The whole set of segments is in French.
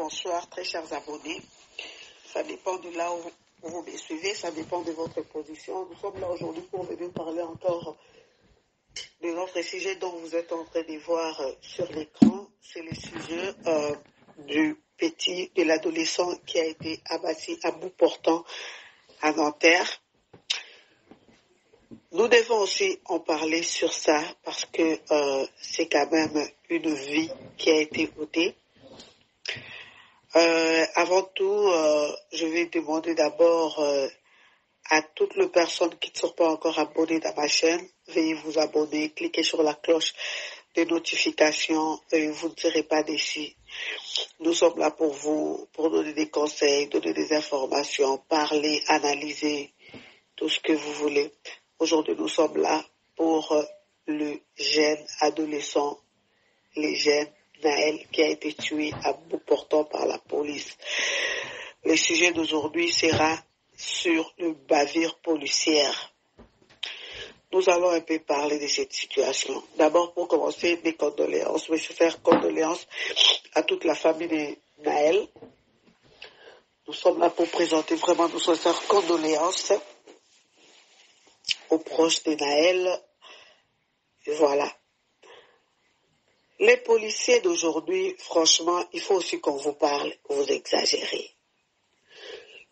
bonsoir, très chers abonnés. Ça dépend de là où vous me suivez, ça dépend de votre position. Nous sommes là aujourd'hui pour venir parler encore de notre sujet dont vous êtes en train de voir sur l'écran. C'est le sujet de l'adolescent qui a été abattu à bout portant à Nanterre. Nous devons aussi en parler sur ça parce que c'est quand même une vie qui a été ôtée. Avant tout, je vais demander d'abord à toutes les personnes qui ne sont pas encore abonnées à ma chaîne, veuillez vous abonner, cliquez sur la cloche de notification et vous ne serez pas déçus. Nous sommes là pour vous, pour donner des conseils, donner des informations, parler, analyser, tout ce que vous voulez. Aujourd'hui, nous sommes là pour le jeune adolescent, les jeunes Naël qui a été tué à bout portant par la police. Le sujet d'aujourd'hui sera sur le bavure policière. Nous allons un peu parler de cette situation. D'abord, pour commencer, mes condoléances. Je vais faire condoléances à toute la famille de Naël. Nous sommes là pour présenter vraiment nos sincères condoléances aux proches de Naël. Voilà. Les policiers d'aujourd'hui, franchement, il faut aussi qu'on vous parle, vous exagérez.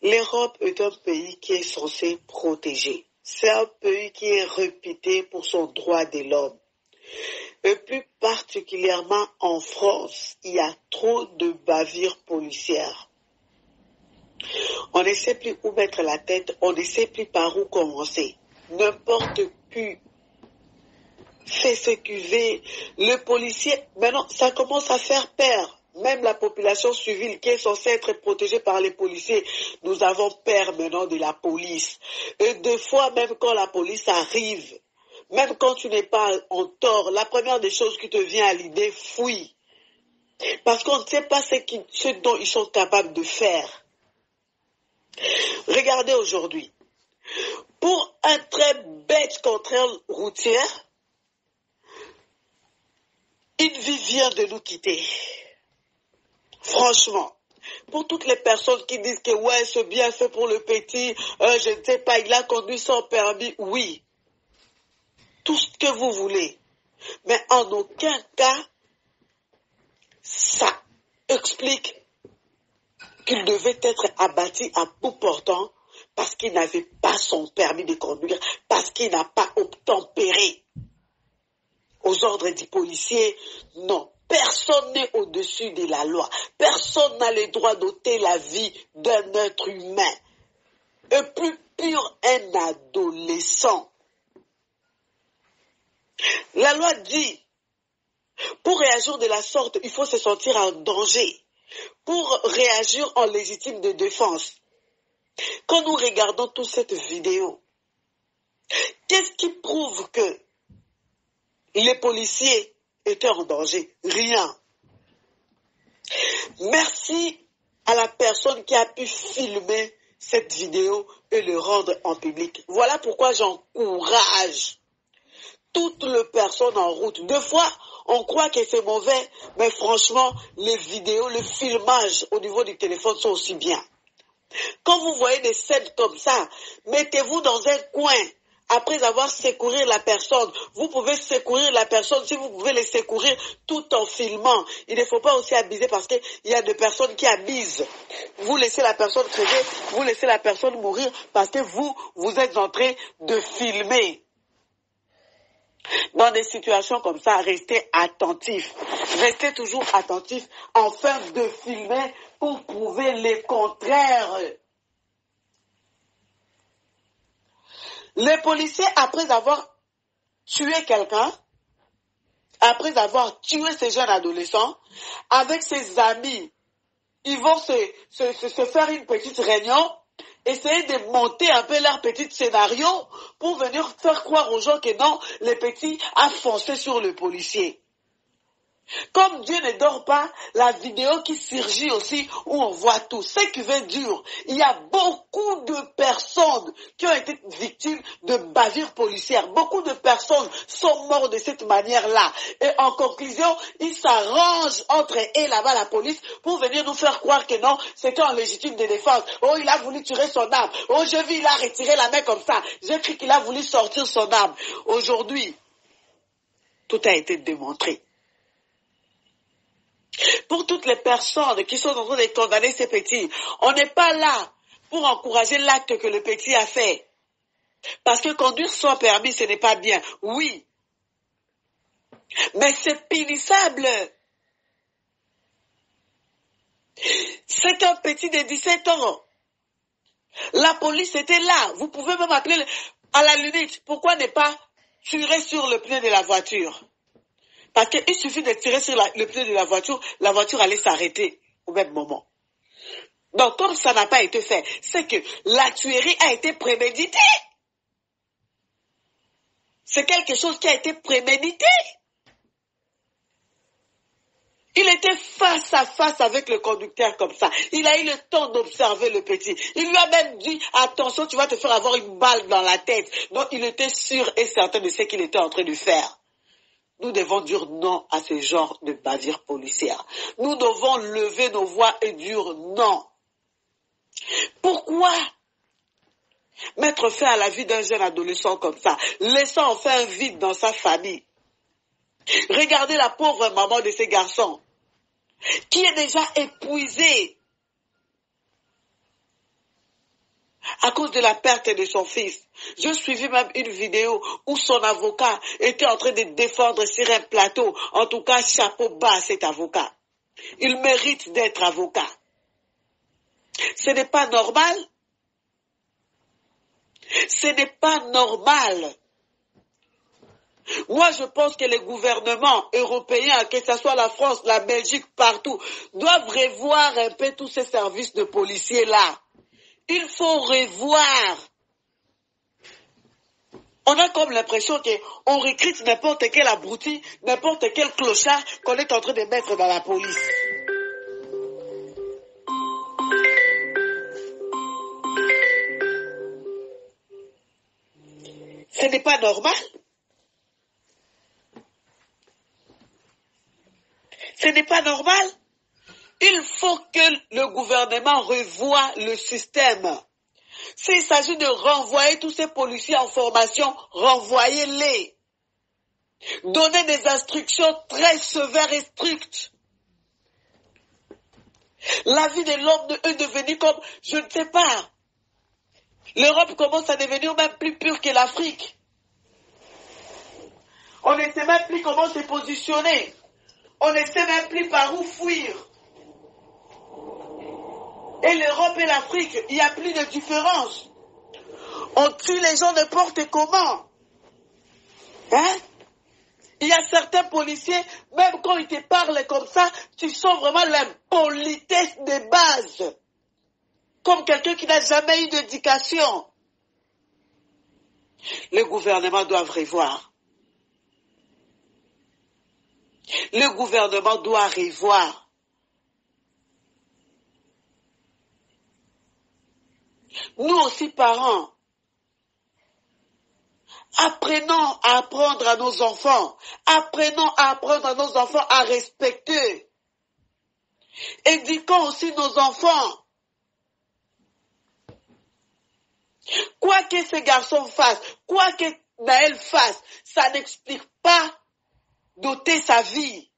L'Europe est un pays qui est censé protéger. C'est un pays qui est réputé pour son droit de l'homme. Et plus particulièrement en France, il y a trop de bavures policières. On ne sait plus où mettre la tête, on ne sait plus par où commencer. N'importe qui fait ce qu'il veut. Le policier, maintenant, ça commence à faire peur. Même la population civile qui est censée être protégée par les policiers, nous avons peur maintenant de la police. Et des fois, même quand la police arrive, même quand tu n'es pas en tort, la première des choses qui te vient à l'idée, fuis. Parce qu'on ne sait pas ce dont ils sont capables de faire. Regardez aujourd'hui. Pour un très bête contrôle routier, une vie vient de nous quitter. Franchement, pour toutes les personnes qui disent que ouais, c'est bien fait pour le petit, je ne sais pas, il a conduit sans permis, oui. Tout ce que vous voulez. Mais en aucun cas, ça explique qu'il devait être abattu à bout portant parce qu'il n'avait pas son permis de conduire, parce qu'il n'a pas obtempéré aux ordres du policier. Non, personne n'est au-dessus de la loi. Personne n'a le droit d'ôter la vie d'un être humain. Et plus pur, un adolescent. La loi dit, pour réagir de la sorte, il faut se sentir en danger. Pour réagir en légitime de défense. Quand nous regardons toute cette vidéo, qu'est-ce qui prouve que les policiers étaient en danger? Rien. Merci à la personne qui a pu filmer cette vidéo et le rendre en public. Voilà pourquoi j'encourage toutes les personnes en route. Des fois, on croit que c'est mauvais, mais franchement, les vidéos, le filmage au niveau du téléphone sont aussi bien. Quand vous voyez des scènes comme ça, mettez-vous dans un coin. Après avoir secouru la personne, vous pouvez secourir la personne si vous pouvez les secourir tout en filmant. Il ne faut pas aussi abuser parce qu'il y a des personnes qui abusent. Vous laissez la personne crever, vous laissez la personne mourir parce que vous êtes en train de filmer. Dans des situations comme ça, restez attentifs. Restez toujours attentifs afin de filmer pour prouver le contraire. Les policiers, après avoir tué quelqu'un, après avoir tué ces jeunes adolescents, avec ses amis, ils vont se faire une petite réunion, essayer de monter un peu leur petit scénario pour venir faire croire aux gens que non, le petit a foncé sur le policier. Comme Dieu ne dort pas, la vidéo qui surgit aussi, où on voit tout. Ce qui veut dire, il y a beaucoup de personnes qui ont été victimes de bavures policières. Beaucoup de personnes sont mortes de cette manière-là. Et en conclusion, ils s'arrangent entre eux et là-bas la police pour venir nous faire croire que non, c'était en légitime de défense. Oh, il a voulu tirer son arme. Oh, je vis, il a retiré la main comme ça. J'ai cru qu'il a voulu sortir son arme. Aujourd'hui, tout a été démontré. Pour toutes les personnes qui sont en train de condamner ces petits, on n'est pas là pour encourager l'acte que le petit a fait. Parce que conduire sans permis, ce n'est pas bien. Oui. Mais c'est punissable. C'est un petit de 17 ans. La police était là. Vous pouvez même appeler à la limite. Pourquoi ne pas tirer sur le pneu de la voiture? Parce qu'il suffit de tirer sur le pneu de la voiture allait s'arrêter au même moment. Donc, comme ça n'a pas été fait, c'est que la tuerie a été préméditée. C'est quelque chose qui a été prémédité. Il était face à face avec le conducteur comme ça. Il a eu le temps d'observer le petit. Il lui a même dit, attention, tu vas te faire avoir une balle dans la tête. Donc, il était sûr et certain de ce qu'il était en train de faire. Nous devons dire non à ce genre de bavures policières. Nous devons lever nos voix et dire non. Pourquoi mettre fin à la vie d'un jeune adolescent comme ça, laissant enfin un vide dans sa famille? Regardez la pauvre maman de ces garçons, qui est déjà épuisée à cause de la perte de son fils. J'ai suivi même une vidéo où son avocat était en train de défendre sur un plateau. En tout cas, chapeau bas à cet avocat. Il mérite d'être avocat. Ce n'est pas normal. Ce n'est pas normal. Moi, je pense que les gouvernements européens, que ce soit la France, la Belgique, partout, doivent revoir un peu tous ces services de policiers-là. Il faut revoir. On a comme l'impression qu'on recrute n'importe quel abruti, n'importe quel clochard qu'on est en train de mettre dans la police. Ce n'est pas normal. Ce n'est pas normal. Il faut que le gouvernement revoie le système. S'il s'agit de renvoyer tous ces policiers en formation, renvoyez-les. Donnez des instructions très sévères et strictes. La vie de l'homme est devenue comme, je ne sais pas. L'Europe commence à devenir même plus pure que l'Afrique. On ne sait même plus comment se positionner. On ne sait même plus par où fuir. Et l'Europe et l'Afrique, il n'y a plus de différence. On tue les gens n'importe comment. Hein? Il y a certains policiers, même quand ils te parlent comme ça, tu sens vraiment l'impolitesse de base. Comme quelqu'un qui n'a jamais eu d'éducation. Le gouvernement doit revoir. Le gouvernement doit revoir. Nous aussi, parents, apprenons à apprendre à nos enfants. Apprenons à apprendre à nos enfants à respecter. Éduquons aussi nos enfants. Quoi que ces garçons fassent, quoi que Naël fasse, ça n'explique pas d'ôter sa vie.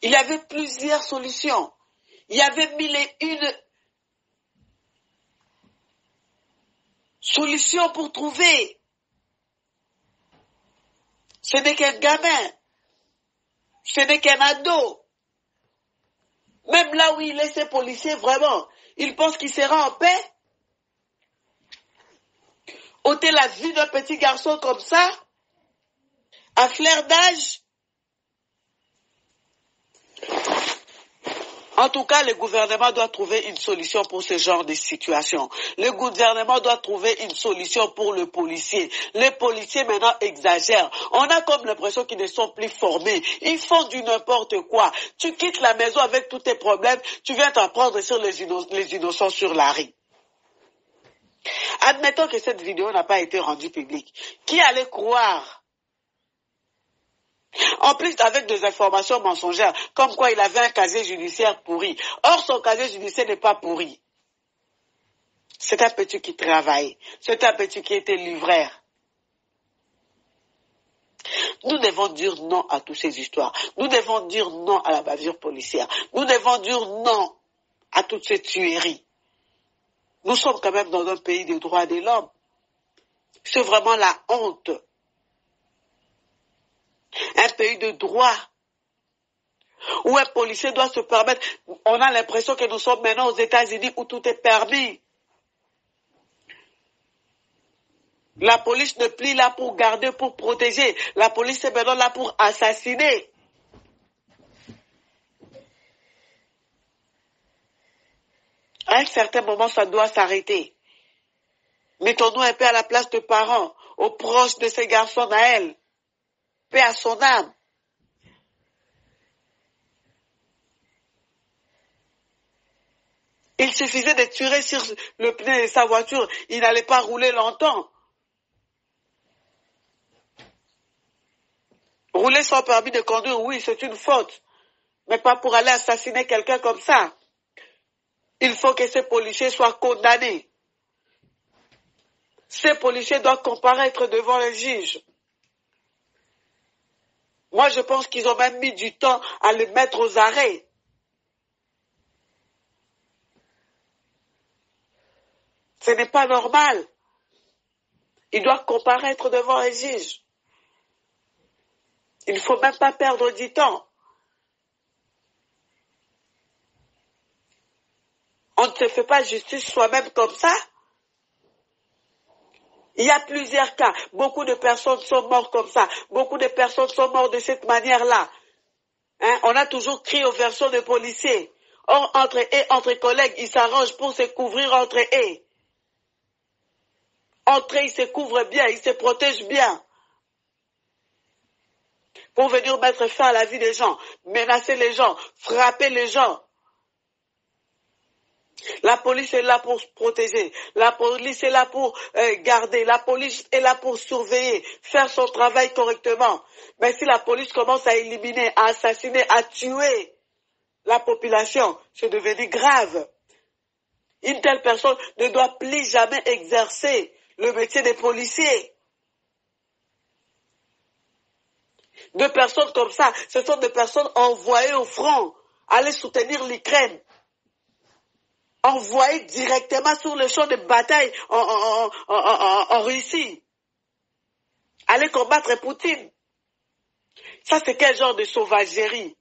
Il y avait plusieurs solutions. Il y avait 1001 solutions pour trouver. Ce n'est qu'un gamin. Ce n'est qu'un ado. Même là où il est, ces policiers, vraiment, il pense qu'il sera en paix. Ôter la vie d'un petit garçon comme ça, à flair d'âge. En tout cas, le gouvernement doit trouver une solution pour ce genre de situation. Le gouvernement doit trouver une solution pour le policier. Les policiers maintenant exagèrent. On a comme l'impression qu'ils ne sont plus formés. Ils font du n'importe quoi. Tu quittes la maison avec tous tes problèmes, tu viens t'en prendre sur les innocents sur la rue. Admettons que cette vidéo n'a pas été rendue publique. Qui allait croire? En plus, avec des informations mensongères, comme quoi il avait un casier judiciaire pourri. Or, son casier judiciaire n'est pas pourri. C'est un petit qui travaille. C'est un petit qui était livreur. Nous devons dire non à toutes ces histoires. Nous devons dire non à la bavure policière. Nous devons dire non à toutes ces tueries. Nous sommes quand même dans un pays des droits de l'homme. C'est vraiment la honte. Un pays de droit, où un policier doit se permettre, on a l'impression que nous sommes maintenant aux États-Unis où tout est permis. La police n'est plus là pour garder, pour protéger. La police est maintenant là pour assassiner. À un certain moment, ça doit s'arrêter. Mettons-nous un peu à la place de parents, aux proches de ces garçons Naël. Paix à son âme. Il suffisait de tirer sur le pneu de sa voiture, il n'allait pas rouler longtemps. Rouler sans permis de conduire, oui, c'est une faute, mais pas pour aller assassiner quelqu'un comme ça. Il faut que ces policiers soient condamnés. Ces policiers doivent comparaître devant les juges. Moi, je pense qu'ils ont même mis du temps à les mettre aux arrêts. Ce n'est pas normal. Ils doivent comparaître devant les juges. Il ne faut même pas perdre du temps. On ne se fait pas justice soi-même comme ça. Il y a plusieurs cas. Beaucoup de personnes sont mortes comme ça. Beaucoup de personnes sont mortes de cette manière-là. Hein? On a toujours crié aux versions des policiers. Or, entre collègues, ils s'arrangent pour se couvrir entre eux. Entre eux, ils se couvrent bien, ils se protègent bien. Pour venir mettre fin à la vie des gens, menacer les gens, frapper les gens. La police est là pour protéger, la police est là pour garder, la police est là pour surveiller, faire son travail correctement. Mais si la police commence à éliminer, à assassiner, à tuer la population, c'est devenu grave. Une telle personne ne doit plus jamais exercer le métier de policier. De personnes comme ça, ce sont des personnes envoyées au front, aller soutenir l'Ukraine. Envoyé directement sur le champ de bataille en Russie. Aller combattre Poutine. Ça, c'est quel genre de sauvagerie?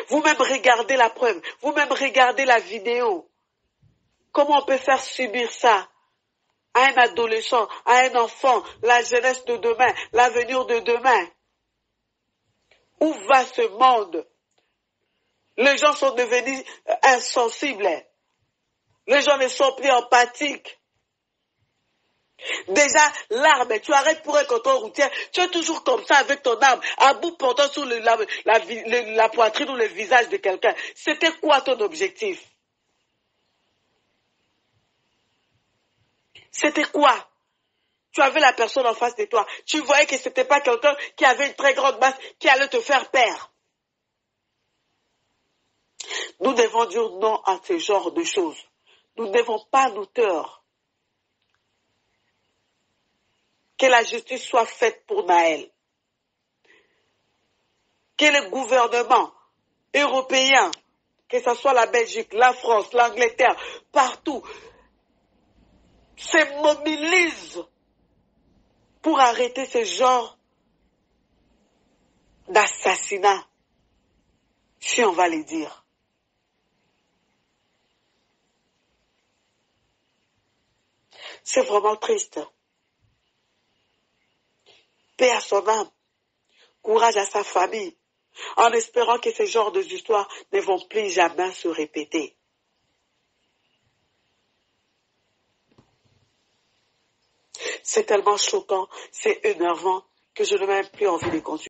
Vous-même regardez la preuve. Vous-même regardez la vidéo. Comment on peut faire subir ça à un adolescent, à un enfant, la jeunesse de demain, l'avenir de demain? Où va ce monde? Les gens sont devenus insensibles. Les gens ne sont plus empathiques. Déjà, l'arme, tu arrêtes pour un contrôle routier, tu es toujours comme ça avec ton arme, à bout portant sur la poitrine ou le visage de quelqu'un. C'était quoi ton objectif? C'était quoi? Tu avais la personne en face de toi. Tu voyais que ce n'était pas quelqu'un qui avait une très grande masse qui allait te faire peur. Nous devons dire non à ce genre de choses. Nous ne devons pas nous taire. Que la justice soit faite pour Naël. Que le gouvernement européen, que ce soit la Belgique, la France, l'Angleterre, partout, se mobilise pour arrêter ce genre d'assassinat, si on va le dire. C'est vraiment triste. Paix à son âme. courage à sa famille, en espérant que ce genre d'histoires ne vont plus jamais se répéter. C'est tellement choquant, c'est énervant que je n'ai même plus envie de continuer.